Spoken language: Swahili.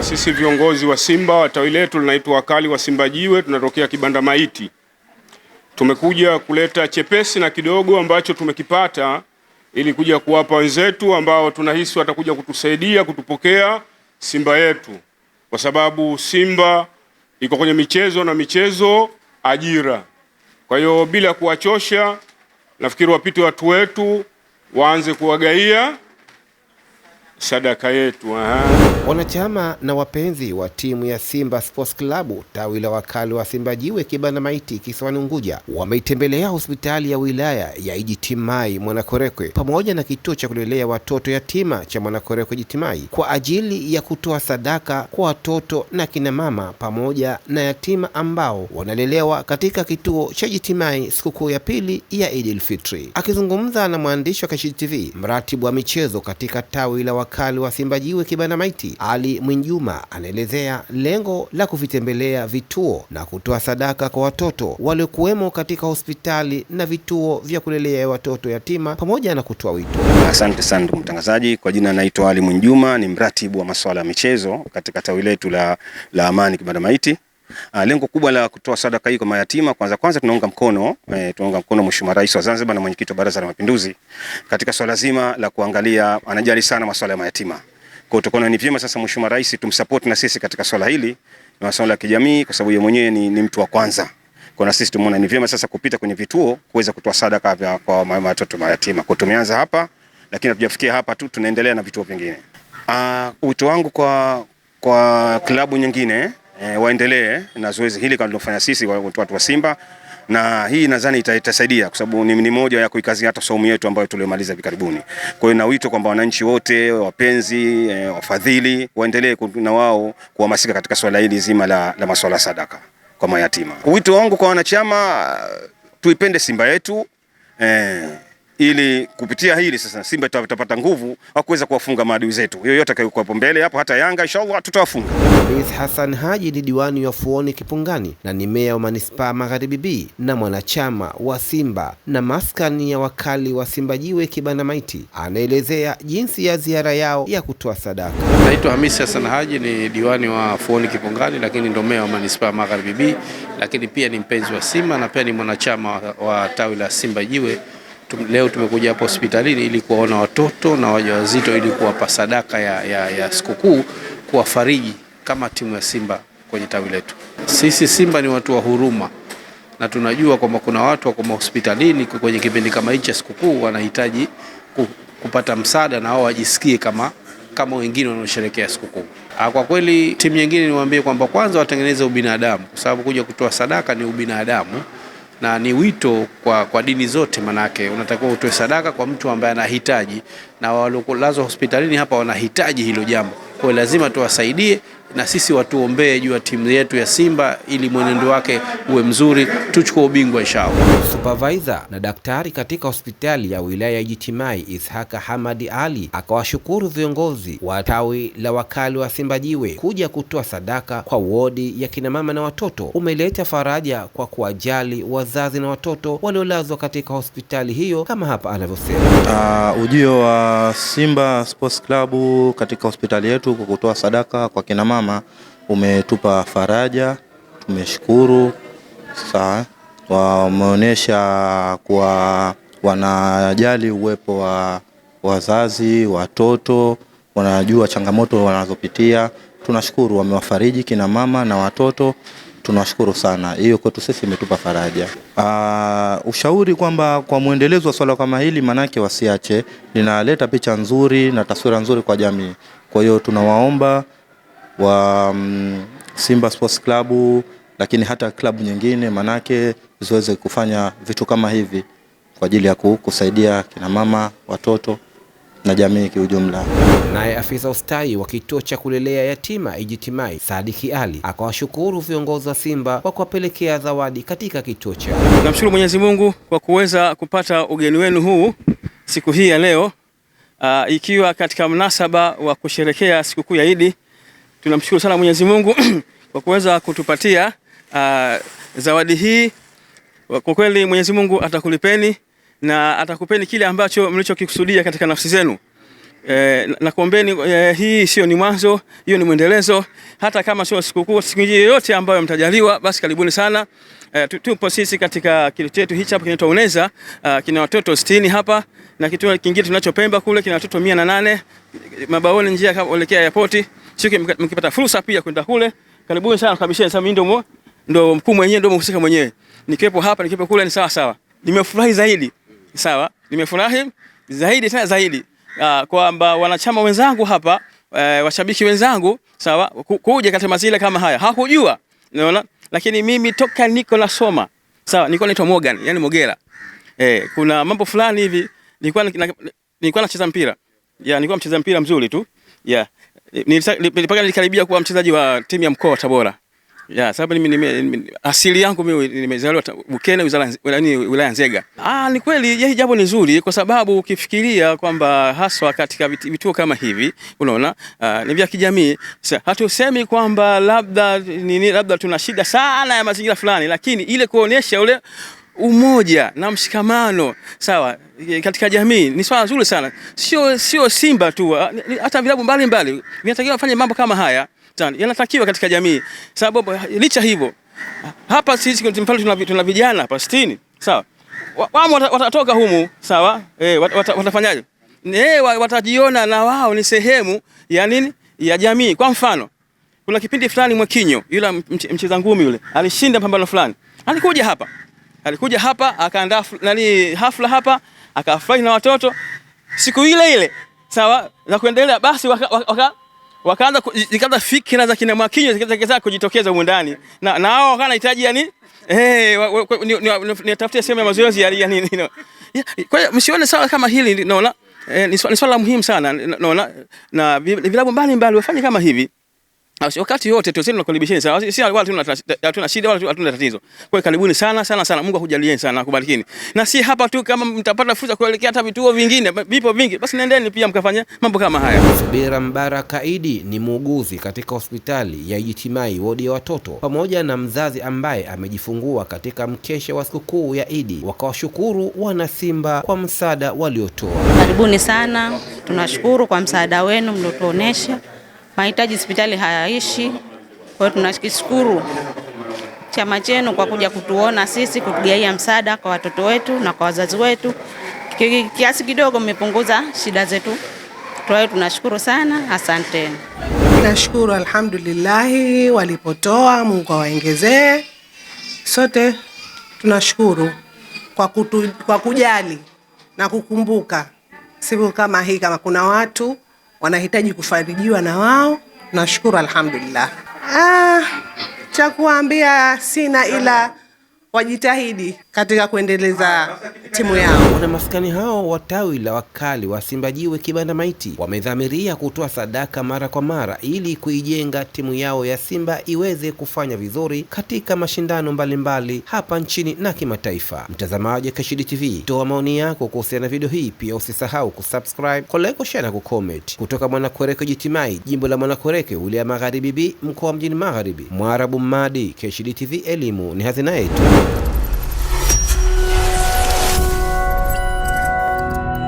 Sisi viongozi wa Simba wa tawi letu linaitwa Wakali wa Simba Jiwe, tunatokea Kibanda Maiti. Tumekuja kuleta chepesi na kidogo ambacho tumekipata ili kuja kuwapa wenzetu ambao tunahisi watakuja kutusaidia kutupokea Simba yetu, kwa sababu Simba iko kwenye michezo na michezo ajira. Kwa hiyo bila kuwachosha, nafikiri wapite watu wetu waanze kuwagaia sadaka yetu. Wanachama na wapenzi wa timu ya Simba Sports Club tawi la Wakali wa Simba Jiwe Kibanda Maiti kisiwani Unguja wameitembelea hospitali ya wilaya ya Ijitimai Mwanakwerekwe pamoja na kituo cha kulelea watoto yatima cha Mwanakwerekwe Ijitimai kwa ajili ya kutoa sadaka kwa watoto na kina mama pamoja na yatima ambao wanalelewa katika kituo cha Ijitimai sikukuu ya pili ya Eid Fitri. Akizungumza na mwandishi wa Kashidi TV, mratibu wa michezo katika tawi la Wakali wa Simba Jiwe Kibanda Maiti Ali Mwinjuma anaelezea lengo la kuvitembelea vituo na kutoa sadaka kwa watoto waliokuwemo katika hospitali na vituo vya kulelea watoto yatima pamoja na kutoa wito. Asante sana ndugu mtangazaji, kwa jina naitwa Ali Mwinjuma, ni mratibu wa masuala ya michezo katika tawi letu la Amani Kibanda Maiti. Lengo kubwa la kutoa sadaka hii kwa mayatima, kwanza tunaunga mkono Mheshimiwa Rais wa Zanzibar na mwenyekiti wa Baraza la Mapinduzi katika swala zima la kuangalia, anajali sana masuala ya mayatima. Kwa hiyo ni vyema sasa Mheshimiwa Rais tumsupport na sisi katika swala hili na masuala ya kijamii, kwa sababu yeye mwenyewe ni mtu wa kwanza. Kwa na sisi tumeona ni vyema sasa kupita kwenye vituo kuweza kutoa sadaka kwa watoto mayatima. Kwa tumeanza hapa, lakini hatujafikia hapa tu, tunaendelea na vituo vingine. Wito wangu kwa klabu nyingine waendelee na zoezi hili kama tunafanya sisi watu wa Simba, na hii nadhani itasaidia kwa sababu ni moja ya kuikazia hata saumu yetu ambayo tuliomaliza hivi karibuni. Kwa hiyo na wito kwamba wananchi wote, wapenzi, wafadhili waendelee na wao kuhamasika katika swala hili zima la masuala sadaka kwa mayatima. Wito wangu kwa wanachama, tuipende Simba yetu ili kupitia hili sasa Simba tutapata nguvu wa kuweza kuwafunga maadui zetu. Yoyote atakayekuwa mbele hapo, hata Yanga inshallah tutawafunga. Hamis Hassan Haji ni diwani wa Fuoni Kipungani na ni meya wa Manispaa Magharibi B na mwanachama wa Simba na maskani ya Wakali wa Simba Jiwe Kibanda Maiti, anaelezea jinsi ya ziara yao ya kutoa sadaka. Naitwa Hamis Hassan Haji, ni diwani wa Fuoni Kipungani, lakini ndo meya wa Manispaa Magharibi B, lakini pia ni mpenzi wa Simba na pia ni mwanachama wa tawi la Simba Jiwe. Leo tumekuja hapo hospitalini ili kuwaona watoto na wajawazito ili kuwapa sadaka ya sikukuu, kuwafariji kama timu ya Simba kwenye tawi letu. Sisi Simba ni watu wa huruma na tunajua kwamba kuna watu wako hospitalini kwenye kipindi kama hichi cha sikukuu wanahitaji kupata msaada na wao wajisikie kama wengine wanaosherehekea sikukuu. Kwa kweli timu nyingine niwaambie kwamba kwanza watengeneze ubinadamu, kwa sababu kuja kutoa sadaka ni ubinadamu na ni wito kwa dini zote, manake unatakiwa utoe sadaka kwa mtu ambaye anahitaji, na waliolazwa hospitalini hapa wanahitaji hilo jambo. Kwa hiyo lazima tuwasaidie na sisi watuombee juu ya timu yetu ya Simba ili mwenendo wake uwe mzuri, tuchukue ubingwa inshallah. Supervisor na daktari katika hospitali ya wilaya ya Ijitimai Ishaka Hamadi Ali akawashukuru viongozi wa tawi la Wakali wa Simba Jiwe kuja kutoa sadaka kwa wodi ya kina mama na watoto. Umeleta faraja kwa kuwajali wazazi na watoto waliolazwa katika hospitali hiyo, kama hapa anavyosema. Ujio wa Simba Sports Club katika hospitali yetu kwa kutoa sadaka kwa kina mama umetupa faraja, tumeshukuru. Wameonyesha kuwa wanajali uwepo wa wazazi, watoto, wanajua changamoto wanazopitia. Tunashukuru, wamewafariji kina mama na watoto, tunashukuru sana. Hiyo kwetu sisi imetupa faraja. Ushauri kwamba kwa muendelezo wa swala kama hili manake wasiache, linaleta picha nzuri na taswira nzuri kwa jamii. Kwa hiyo tunawaomba wa Simba Sports Club, lakini hata klabu nyingine manake ziweze kufanya vitu kama hivi kwa ajili ya kusaidia kina mama, watoto na jamii kiujumla. Naye afisa ustawi wa kituo cha kulelea yatima Ijitimai Sadiki Ali akawashukuru viongozi wa Simba kwa kuwapelekea zawadi katika kituo chao. Tunamshukuru Mwenyezi Mungu kwa kuweza kupata ugeni wenu huu siku hii ya leo, ikiwa katika mnasaba wa kusherehekea sikukuu ya Eid. Tunamshukuru sana Mwenyezi Mungu kwa kuweza kutupatia zawadi hii. Kwa kweli Mwenyezi Mungu atakulipeni na atakupeni kile ambacho mlichokikusudia katika nafsi zenu. Nakuombeni hii sio ni mwanzo, hiyo ni mwendelezo. Hata kama sio sikukuu, siku yoyote ambayo mtajaliwa, basi karibuni sana. Tupo sisi katika kile chetu hichi hapa kinaitwa Uneza, kina watoto 60 hapa, na kitu kingine tunachopemba kule kina watoto 108 Mabaoni, njia kuelekea airport. Siku mkipata fursa pia kwenda kule, karibuni sana kabisa. Sasa mimi ndo mkuu mwenyewe, ndo mhusika mwenyewe. Nikiwepo hapa nikiwepo kule ni sawa sawa. Nimefurahi zaidi. Sawa? Nimefurahi zaidi tena zaidi. Kwamba wanachama wenzangu hapa, washabiki wenzangu, sawa, kuja katika mazile kama haya. Hakujua. Unaona? Lakini mimi toka niko nasoma, sawa, nilikuwa naitwa Morgan, yani Mogera. Kuna mambo fulani hivi nilikuwa nacheza mpira. Nilikuwa mcheza mpira mzuri tu. Nilipaka nilikaribia kuwa mchezaji wa timu ya mkoa wa Tabora. Sababu asili yangu mimi nimezaliwa Bukene, wilaya Nzega. Ni kweli hii jambo ni nzuri kwa sababu ukifikiria kwamba haswa katika vituo kama hivi, unaona, ni vya kijamii. Hatusemi kwamba labda tuna shida sana ya mazingira fulani, lakini ile kuonesha ule umoja na mshikamano, sawa, katika jamii ni swala zuri sana. Sio Simba tu, hata vilabu mbalimbali vinatakiwa kufanya mambo kama haya. Yanatakiwa katika jamii. Sababu licha hivyo, hapa sisi tuna vijana hapa 60, sawa. Wao watatoka humu, sawa? Watafanyaje? Watajiona na wao ni sehemu ya nini? Ya jamii. Kwa mfano, kuna kipindi fulani Mwakinyo, yule mcheza ngumi yule, alishinda pambano fulani. Alikuja hapa akaandaa hafla hapa, akafurahi na watoto. Siku ile, sawa, na kuendelea, basi wakaanza fikira za kina Mwakinyo zikaanza kujitokeza huko ndani, na wao wanahitaji yani nitafutie sehemu ya mazoezi ya nini. Kwa hiyo msione sawa kama hili, naona ni swala muhimu sana, naona, na vilabu mbalimbali wafanye kama hivi. Wakati wote tu sisi tunakaribisheni sana. Sisi wala hatuna shida wala hatuna tatizo. Kwa hiyo karibuni sana sana sana. Mungu akujalieni sana, akubarikini. Na si hapa tu, kama mtapata fursa kuelekea hata vituo vingine, vipo vingi, basi nendeni pia mkafanya mambo kama haya. Subira Mbaraka Idi ni muuguzi katika hospitali ya Ijitimai wodi ya watoto, pamoja na mzazi ambaye amejifungua katika mkesha wa sikukuu ya Idi. Wakawashukuru wana Simba kwa msaada waliotoa. Karibuni sana. Tunashukuru kwa msaada wenu mliotuonesha. Mahitaji hospitali hayaishi. Kwa hiyo tunashukuru chama chenu kwa kuja kutuona sisi, kutugaia msaada kwa watoto wetu na kwa wazazi wetu. Kiasi kidogo mmepunguza shida zetu. Kwa hiyo tunashukuru sana, asanteni. Nashukuru, alhamdulillah, walipotoa Mungu awaongezee. Sote tunashukuru kwa kujali na kukumbuka siku kama hii, kama kuna watu wanahitaji kufarijiwa na wao. Nashukuru, alhamdulillah. Cha kuambia sina ila wajitahidi katika kuendeleza timu yao. Wana maskani hao wa tawi la wakali wa Simba Jiwe Kibanda Maiti wamedhamiria kutoa sadaka mara kwa mara ili kuijenga timu yao ya Simba iweze kufanya vizuri katika mashindano mbalimbali hapa nchini na kimataifa. Mtazamaji wa Kashidi TV, toa maoni yako kuhusiana na video hii, pia usisahau kusubscribe, kulike, share na kucomment. Kutoka Mwanakwerekwe Ijitimai, jimbo la Mwanakwerekwe, wilaya Magharibi B, mkoa wa Mjini Magharibi, Mwarabu Mmadi, Kashidi TV, elimu ni hazina yetu.